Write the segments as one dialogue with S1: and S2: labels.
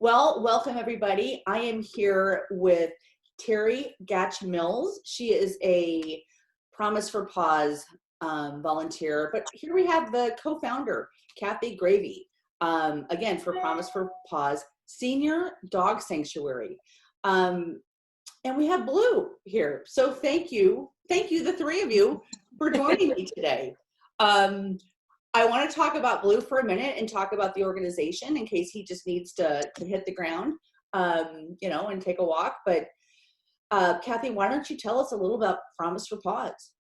S1: Well, welcome everybody. I am here with Terri Gach-Mils. She is a Promise for Paws volunteer, but here we have the co-founder, Cathy, Graeve, again for Promise for Paws Senior Dog Sanctuary. And we have Blue here. So thank you, the three of you, for joining me today. I want to talk about Blue for a minute and talk about the organization in case he just needs to hit the ground, and take a walk. But Cathy, why don't you tell us a little about Promise for Paws?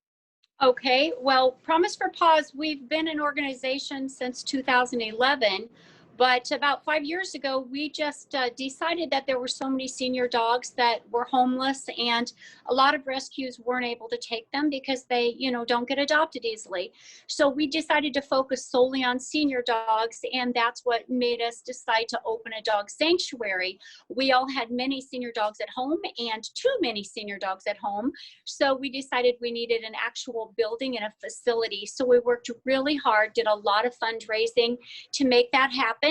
S2: Okay, well, Promise for Paws, we've been an organization since 2011, but about 5 years ago, we just decided that there were so many senior dogs that were homeless, and a lot of rescues weren't able to take them because they, don't get adopted easily. So we decided to focus solely on senior dogs, and that's what made us decide to open a dog sanctuary. We all had many senior dogs at home and too many senior dogs at home. So we decided we needed an actual building and a facility. So we worked really hard, did a lot of fundraising to make that happen.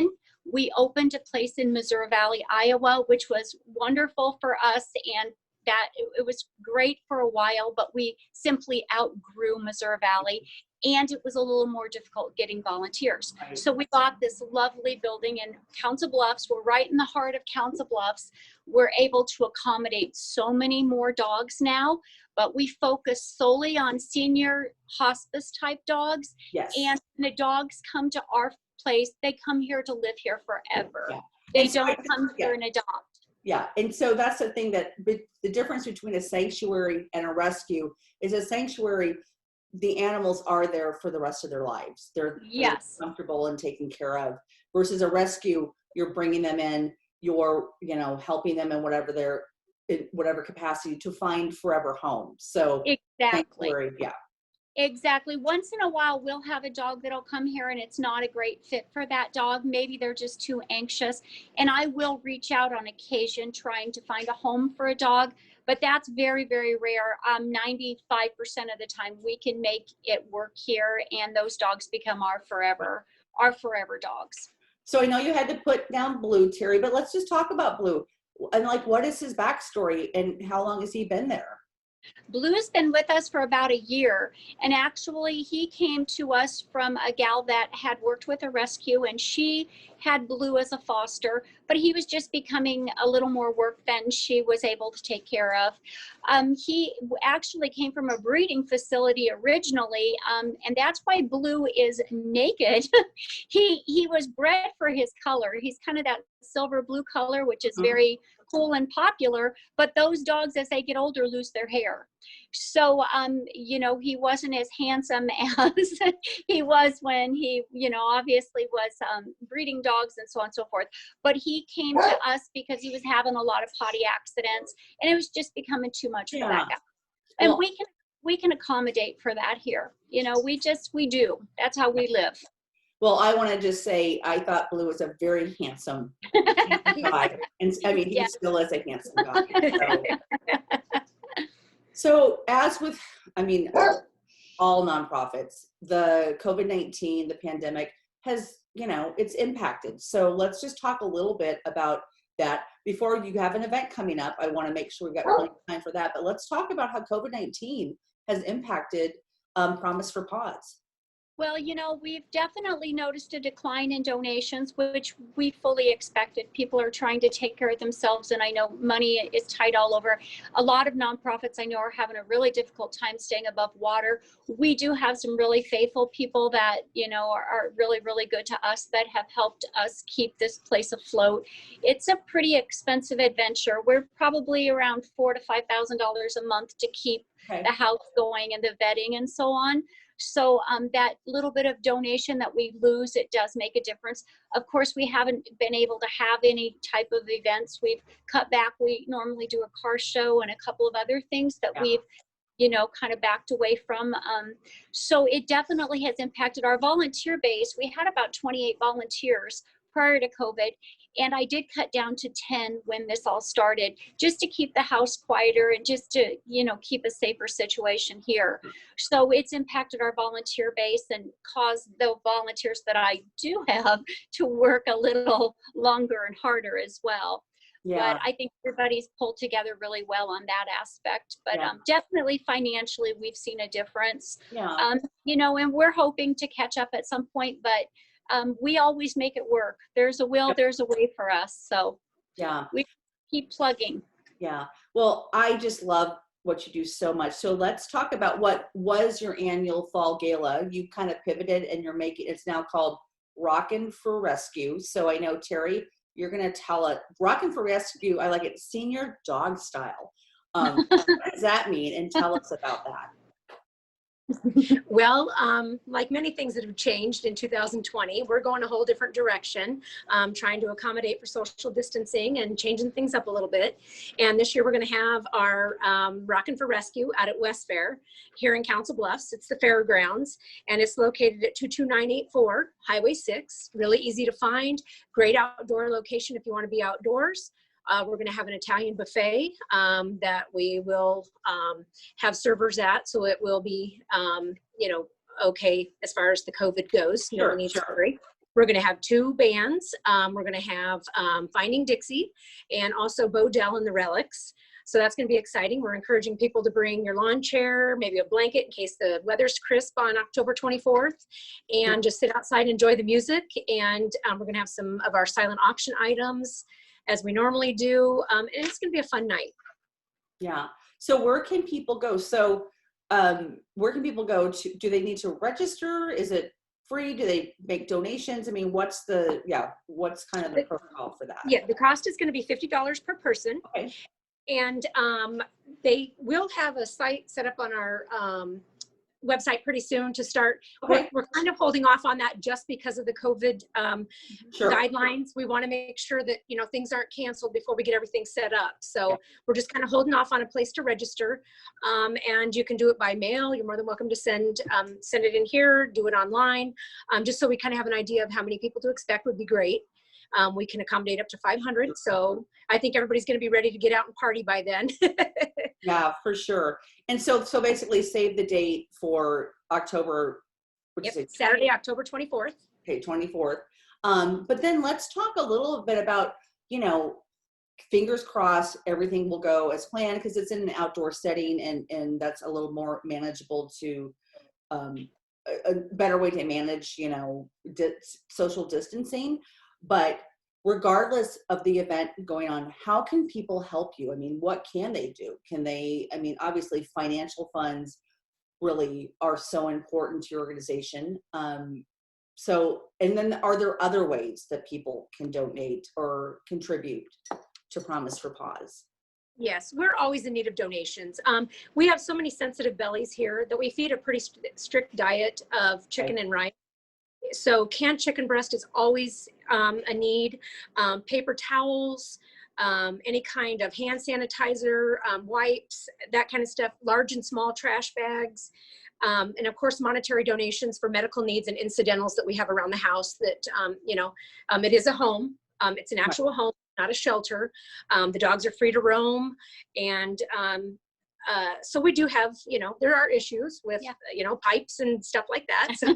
S2: We opened a place in Missouri Valley, Iowa, which was wonderful for us, and that it was great for a while, but we simply outgrew Missouri Valley, and it was a little more difficult getting volunteers. So we bought this lovely building in Council Bluffs. We're right in the heart of Council Bluffs. We're able to accommodate so many more dogs now, but we focus solely on senior hospice type dogs.
S1: Yes.
S2: And the dogs come to our place, they come here to live here forever.
S1: Yeah.
S2: They don't come here and adopt.
S1: Yeah, and so that's the thing, that the difference between a sanctuary and a rescue is a sanctuary, the animals are there for the rest of their lives. They're comfortable and taken care of, versus a rescue, you're bringing them in, you're helping them in whatever capacity to find forever home. So
S2: exactly.
S1: Sanctuary, yeah.
S2: Exactly. Once in a while, we'll have a dog that'll come here and it's not a great fit for that dog. Maybe they're just too anxious. And I will reach out on occasion trying to find a home for a dog, but that's very, very rare. 95% of the time we can make it work here, and those dogs become our forever dogs.
S1: So I know you had to put down Blue, Terri, but let's just talk about Blue. And what is his backstory and how long has he been there?
S2: Blue's been with us for about a year, and actually he came to us from a gal that had worked with a rescue, and she had Blue as a foster, but he was just becoming a little more work than she was able to take care of. He actually came from a breeding facility originally, and that's why Blue is naked. He was bred for his color. He's kind of that silver blue color, which is very cool and popular, but those dogs as they get older lose their hair. So he wasn't as handsome as he was when he obviously was breeding dogs and so on and so forth. But he came to us because he was having a lot of potty accidents, and it was just becoming too much for that guy. And we can accommodate for that here. We do. That's how we live.
S1: Well, I want to just say, I thought Blue was a very handsome guy. And I mean, he still is a handsome guy. So as with, all nonprofits, the COVID-19, the pandemic has, it's impacted. So let's just talk a little bit about that. Before you have an event coming up, I want to make sure we've got plenty of time for that. But let's talk about how COVID-19 has impacted Promise for Paws.
S2: Well, we've definitely noticed a decline in donations, which we fully expected. People are trying to take care of themselves, and I know money is tight all over. A lot of nonprofits I know are having a really difficult time staying above water. We do have some really faithful people that, are really, really good to us that have helped us keep this place afloat. It's a pretty expensive adventure. We're probably around $4,000 to $5,000 a month to keep the house going and the vetting and so on. So that little bit of donation that we lose, it does make a difference. Of course, we haven't been able to have any type of events. We've cut back. We normally do a car show and a couple of other things that we've, kind of backed away from. So it definitely has impacted our volunteer base. We had about 28 volunteers prior to COVID. And I did cut down to 10 when this all started, just to keep the house quieter and just to, keep a safer situation here. So it's impacted our volunteer base and caused the volunteers that I do have to work a little longer and harder as well.
S1: Yeah.
S2: But I think everybody's pulled together really well on that aspect. But
S1: Yeah.
S2: definitely financially, we've seen a difference.
S1: Yeah.
S2: And we're hoping to catch up at some point, but we always make it work. There's a will, there's a way for us. So
S1: yeah,
S2: we keep plugging.
S1: Yeah. Well, I just love what you do so much. So let's talk about what was your annual fall gala. You kind of pivoted and it's now called Rockin' for Rescue. So I know, Terri, you're going to tell it. Rockin' for Rescue, I like it, senior dog style. What does that mean? And tell us about that.
S3: Well, like many things that have changed in 2020, we're going a whole different direction, trying to accommodate for social distancing and changing things up a little bit. And this year we're going to have our Rockin' for Rescue out at West Fair here in Council Bluffs. It's the fairgrounds, and it's located at 22984 Highway 6. Really easy to find, great outdoor location if you want to be outdoors. We're going to have an Italian buffet that we will have servers at, so it will be, okay as far as the COVID goes. No one needs to worry. We're going to have 2 bands. We're going to have Finding Dixie and also Bo Dell and the Relics. So that's going to be exciting. We're encouraging people to bring your lawn chair, maybe a blanket in case the weather's crisp on October 24th, and just sit outside and enjoy the music. And we're going to have some of our silent auction items as we normally do. And it's going to be a fun night.
S1: Yeah. So where can people go? So where can people go to? Do they need to register? Is it free? Do they make donations? I mean, what's kind of the protocol for that?
S3: Yeah, the cost is going to be $50 per person.
S1: Okay.
S3: And they will have a site set up on our website pretty soon to start.
S1: Okay.
S3: We're kind of holding off on that just because of the COVID guidelines. We want to make sure that, things aren't canceled before we get everything set up. So we're just kind of holding off on a place to register. And you can do it by mail. You're more than welcome to send it in here, do it online. Just so we kind of have an idea of how many people to expect would be great. We can accommodate up to 500. So I think everybody's going to be ready to get out and party by then.
S1: Yeah, for sure. And so basically save the date for October,
S3: Saturday, October 24th.
S1: Okay, 24th. But then let's talk a little bit about, fingers crossed, everything will go as planned because it's in an outdoor setting and that's a little more manageable to, a better way to manage, social distancing. But regardless of the event going on, how can people help you? I mean, what can they do? Obviously financial funds really are so important to your organization. And then are there other ways that people can donate or contribute to Promise for Paws?
S3: Yes, we're always in need of donations. We have so many sensitive bellies here that we feed a pretty strict diet of chicken and rice. So canned chicken breast is always a need. Paper towels, any kind of hand sanitizer, wipes, that kind of stuff, large and small trash bags. And of course, monetary donations for medical needs and incidentals that we have around the house that, it is a home. It's an actual home, not a shelter. The dogs are free to roam. And so we do have, there are issues with, pipes and stuff like that. So.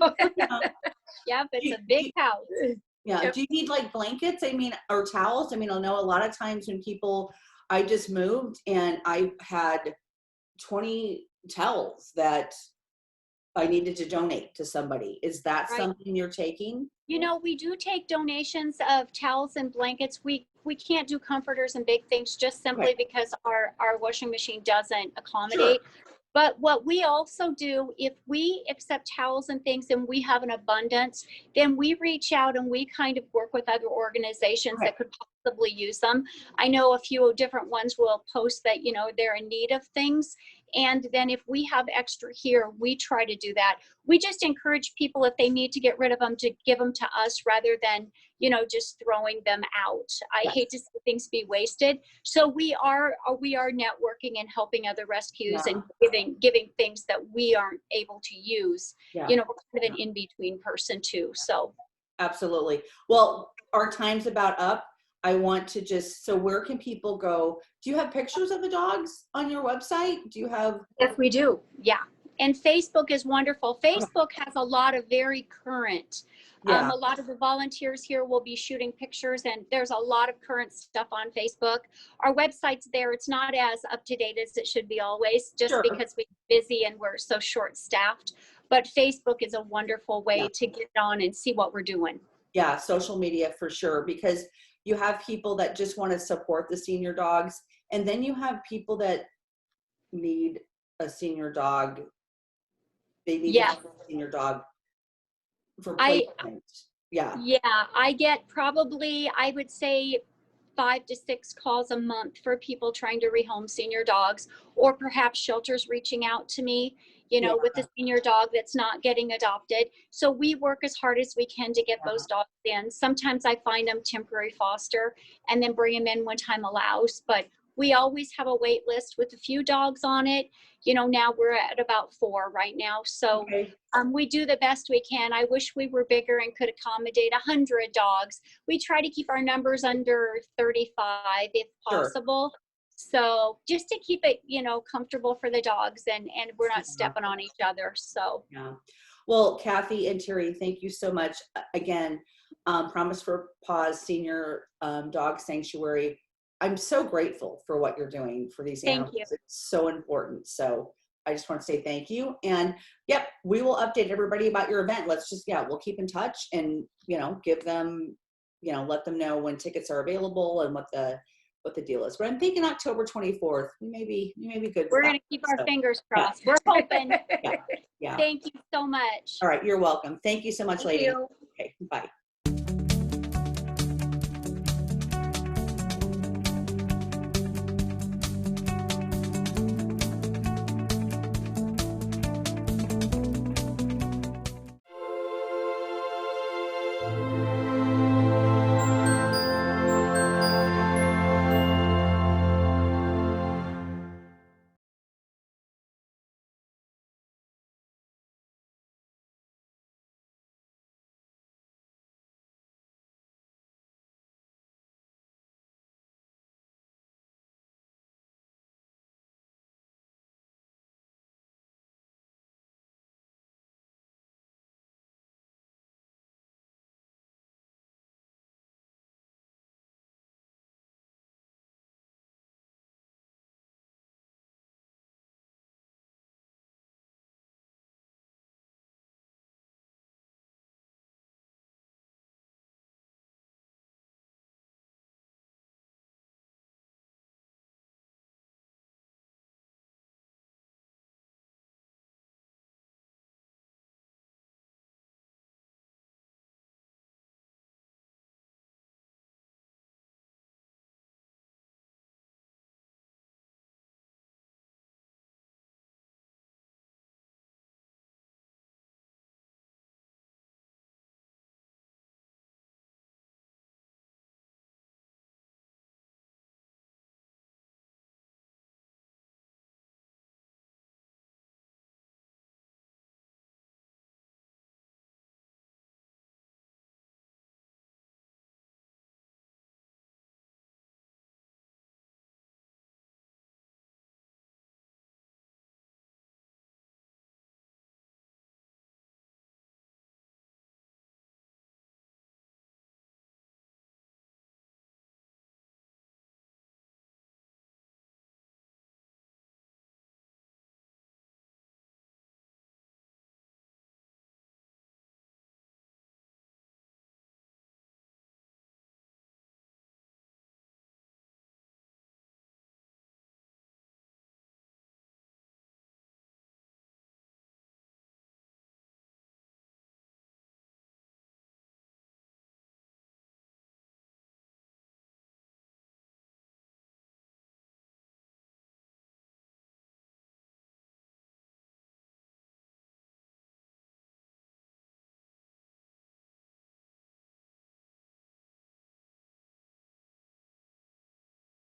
S2: Yeah, but it's a big house.
S1: Yeah.
S3: Yep.
S1: Do you need like blankets? Or towels? I know a lot of times when I just moved and I had 20 towels that I needed to donate to somebody. Is that something you're taking?
S2: We do take donations of towels and blankets. We can't do comforters and big things just simply because our washing machine doesn't accommodate.
S1: Sure.
S2: But what we also do, if we accept towels and things and we have an abundance, then we reach out and we kind of work with other organizations that could possibly use them. I know a few different ones will post that, they're in need of things. And then if we have extra here, we try to do that. We just encourage people, if they need to get rid of them, to give them to us rather than, just throwing them out. I hate to see things be wasted. So we are networking and helping other rescues and giving things that we aren't able to use.
S1: Yeah.
S2: We're kind of an in-between person too. So
S1: Absolutely. Well, our time's about up. I want to just, so where can people go? Do you have pictures of the dogs on your website? Do you have?
S3: Yes, we do.
S2: Yeah. And Facebook is wonderful. Facebook has a lot of very current,
S1: Yeah.
S2: a lot of the volunteers here will be shooting pictures, and there's a lot of current stuff on Facebook. Our website's there. It's not as up to date as it should be always, just
S1: Sure.
S2: because we're busy and we're so short staffed. But Facebook is a wonderful way
S1: Yeah.
S2: to get on and see what we're doing.
S1: Yeah, social media for sure, because you have people that just want to support the senior dogs, and then you have people that need a senior dog. They need
S2: Yeah.
S1: a senior dog for
S2: I-
S1: placement. Yeah.
S2: Yeah, I get probably, I would say, 5 to 6 calls a month for people trying to rehome senior dogs, or perhaps shelters reaching out to me, you know, with a senior dog that's not getting adopted. So we work as hard as we can to get those dogs in. Sometimes I find them temporary foster and then bring them in when time allows, but we always have a wait list with a few dogs on it. You know, now we're at about 4 right now. So
S1: Okay.
S2: we do the best we can. I wish we were bigger and could accommodate 100 dogs. We try to keep our numbers under 35 if possible. So just to keep it, you know, comfortable for the dogs, and we're not stepping on each other. So
S1: yeah. Well, Cathy and Terri, thank you so much. Again, Promise for Paws Senior Dog Sanctuary. I'm so grateful for what you're doing for these animals.
S2: Thank you.
S1: It's so important. So I just want to say thank you. And yep, we will update everybody about your event. Let's just, we'll keep in touch and, you know, give them, you know, let them know when tickets are available and what the deal is. But I'm thinking October 24th. We may be good.
S2: We're going to keep our fingers crossed. We're hoping.
S1: Yeah.
S2: Thank you so much.
S1: All right. You're welcome. Thank you so much,
S3: Thank
S1: lady.
S3: you.
S1: Okay. Bye.